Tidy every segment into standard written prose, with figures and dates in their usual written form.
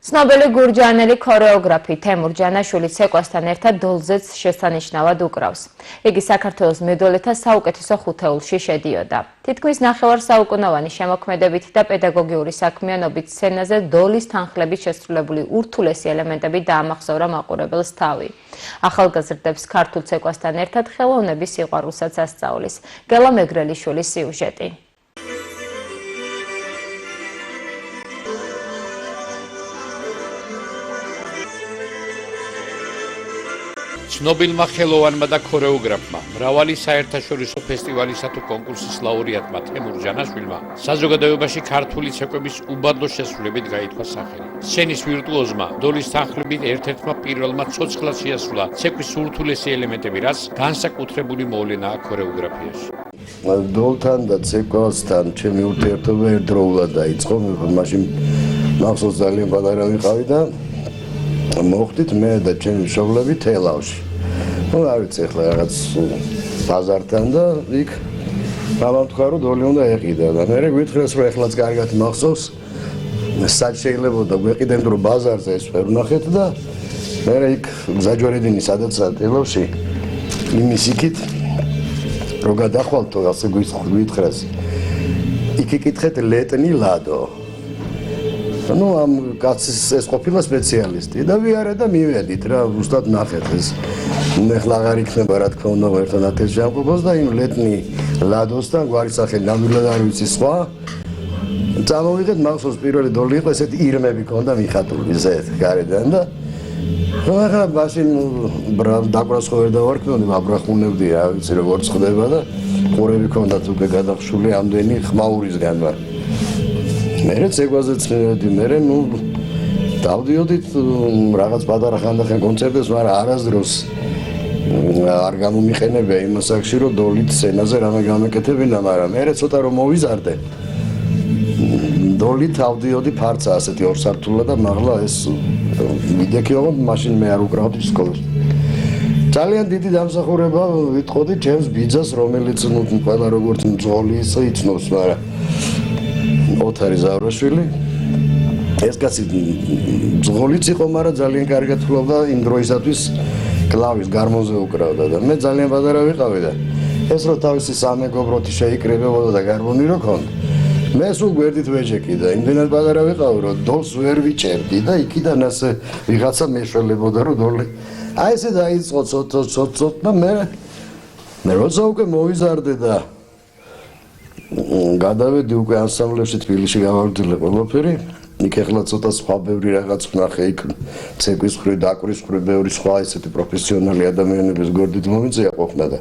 ცნობილი გურჯაანელი ქორეოგრაფი თემურ ჯანაშვილი ცეკვასთან ერთად დოლზეც შესანიშნავად უკრავს. იგი საქართველოს მედოლეთა საუკეთესო ხუთეულში შედიოდა. თითქმის ნახევარსაუკუნოვანი შემოქმედებით და პედაგოგიური საქმიანობით სცენაზე დოლის თანხლებით შესრულებული ურთულესი ელემენტები დაამახსოვრა მაყურებელს თავი. ახალგაზრდებს ქართულ ცეკვასთან ერთად ხელოვნების სიყვარულსაც ასწავლის. გელა მეგრელიშვილის სიუჟეტი. ცნობილმა ხელოვანმა და ქორეოგრაფმა, მრავალი საერთაშორისო ფესტივალისა თუ კონკურსის ლაურეატმა თემურ ჯანაშვილმა საზოგადოებაში ქართული ცეკვების უბადლო შესრულებით გაითქვა სახელი. სცენის ვირტუოზმა დოლის თანხლებით ერთ-ერთმა პირველმა ცოცხლად შეასრულა ცეკვის ურთულესი ელემენტები, რაც განსაკუთრებული მოვლენაა ქორეოგრაფიაში. დოლთან და ცეკვასთან ჩემი ურთიერთობა ერთდროულად დაიწყო. მაშინ მახსოვს ძალიან პატარა ვიყავი და მოხდით მე და ჩემი მშობლები თელავში. არ ვიცი ახლა რაღაც ბაზართან და იქ მამამ თქვა რომ დოლი უნდა ეყიდა და მე გვითხრეს რომ ეხლაც კარგად მახსოვს სად შეიძლებოდა გვეყიდენ რომ ბაზარზე ეს ვერ ვნახეთ და მე იქ გზაჯვარედინი სადაცაა თელავში იმის იქით რომ გადახვალთო ასე გვითხრეს იქ იკითხეთ ლეტნი ლადო ну am კაცის ეს ყოფილა სპეციალისტი და ვიარე და მივედით რა უბრალოდ ნახეთ ეს მე ხლა აღარ იქნება რა თქმა უნდა ერთად ათეს ჯამყობას და იმ ლეტნი ლადოსთან გვარი სახელი ნამდვილად არ ვიცი სხვა წამოვიდეთ მახსოვს პირველი დოლი იყო ესეთი ირმები ქონდა მიხატული ზეთ გარედან და ახლა მაშინ დაკვრას ხო ვერ დავარქმევდი აბრახუნებდი რა ვიცი როგორ ხდება და ყურები ქონდათ უკვე გადახშული ამდენი ხმაურისგან მერე ცეკვაზეც მივედი მერე ნუ დავდიოდით რაღაც პატარა ხანდახან კონცერტებს მაგრამ არასდროს არ გამომიყენებია იმ საკში რომ დოლით სცენაზე რამე გამეკეთებინა მაგრამ მერე ცოტა რომ მოვიზარდე დოლით ავდიოდი ფარცა ასეთი ორ სართულა და მაღლა ეს მიდექიო მაშინ მე არ უკრავდი სკოლაში ძალიან დიდი დამსახურება ვიტყოდი ჩემს ბიძას რომელიც ნუ ყველა როგორც მძღოლი ისე იცნობს მაგრამ ოთარი ზავრაშვილი ეს კაცი მძღოლიც იყო მაგრამ ძალიან კარგად ფლობდა იმ დროისათვის კლავის გარმონზე უკრავდა და მე ძალიან პატარა ვიყავი და ეს რო თავისი სამეგობროთი შეიკრებებოდა და გარმონი რო ქონდა მე სულ გვერდით ვეჯეკი და იმდენად პატარა ვიყავი რომ დოლს ვერ ვიჭერდი და იქიდან ასე ვიღაცა მეშველებოდა რომ დოლი აი ესე დაიწყო ცოტ და მე როცა უკვე მოვიზარდე და გადავედი უკვე ანსამბლებში თბილისში გავარდილი ყველაფერი იქ ახლა ცოტა სხვა ბევრი რაღაც ვნახე იქ ცეკვის ხრი დაკვრის ხრი ბევრი სხვა ესეთი პროფესიონალი ადამიანების გორდით მომიწია ყოფნა და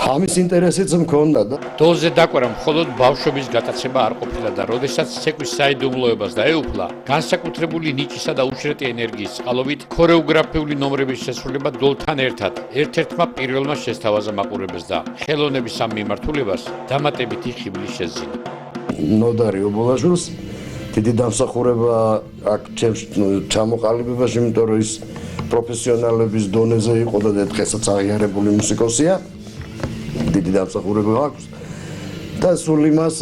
ამის ინტერესიც მქონდა და დოლზე დაკვირა მხოლოდ ბავშვების გატაცება არ ყოფილა და როდესაც ცეკვის საიდუმლოებას დაეუფლა განსაკუთრებული ნიჭისა და უჭრეტი ენერგიის წყალობით ქორეოგრაფიული ნომრების შესრულება დოლთან ერთად ერთ-ერთმა პირველმა შესთავაზა მაყურებელს და ხელოვნების ამ მიმართულებას დამატებითი ხიბლი შეძინა ნოდარი ობოლაშვილს დიდი დამსახურება აქ ჩემს ჩამოყალიბებაში იმიტომ რომ ის პროფესიონალების დონეზე იყო და დღესაც აღიარებული მუსიკოსია დიდი დამსახურება აქვს და სულ იმას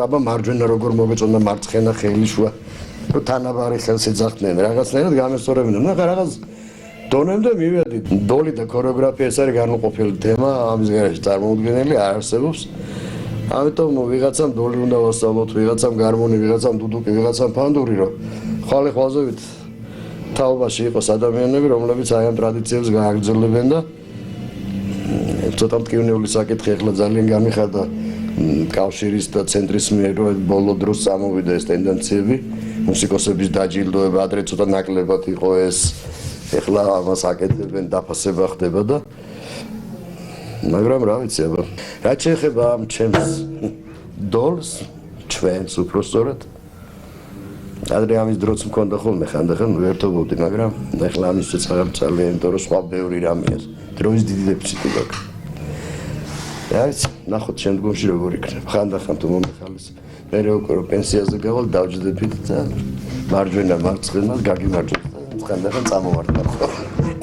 აბა მარჯვენა როგორ მოგეწონდა მარცხენა ხელიშვა რომ თანაბარი ხელს ეძახდნენ რაღაცნაირად გამესწორებინა ნახე რაღაც დონემდე მივედით დოლი და ქორეოგრაფია ეს არის განუყოფელი თემა ამის გარეშე წარმოუდგენელი არ არსებობს ამიტომ ვიღაცამ დოლი უნდა ვასწავლოთ ვიღაცამ გარმონი ვიღაცამ დუდუკი ვიღაცამ ფანდური რომ ხვალე-ხვალზევით თაობაში იყოს ადამიანები რომლებიც აი ამ ტრადიციებს გააგრძელებენ და ცოტა მტკივნეული საკითხი ახლა ძალიან გამიხარდა კავშირის და ცენტრის მიერ რომ ბოლო დროს წამოვიდა ეს ტენდენციები მუსიკოსების დაჯილდოება ადრე ცოტა ნაკლებად იყო ეს ახლა ამას აკეთებენ დაფასება ხდება და მაგრამ რა ვიცი აბა რა შეეხება ამ ჩემს დოლს ჩვენს უпростоრად ადრე ამის დროც მქონდა ხოლმე ხანდახან ვერთობოდი მაგრამ ახლა ამის წეცხაღარ ძალიან იმიტომ რომ სხვა ბევრი რამეა დროის დიდი დეფიციტი გაქვს რაც ნახოთ შემდგომში როგორ იქნება ხანდახან თუ მომეხალეს მე როგორ პენსიაზე გავალ დავჯდებით და მარჯვენა მარცხენა გაგიმარჯვეთ და ხანდახან წამოვარდნარ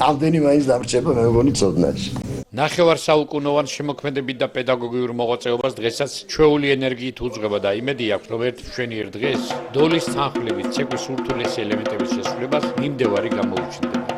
ამდენი მაინც დამრჩება მე მგონი ცოდნაში ნახევარსაუკუნოვან შემოქმედებით და პედაგოგიურ მოღვაწეობას დღესაც ჩვეული ენერგიით უძღვება და იმედი აქვს, რომ ერთ მშვენიერ დღეს დოლის თანხლებით ცეკვის ურთულესი ელემენტების შესრულებას მიმდევარი გამოუჩნდება.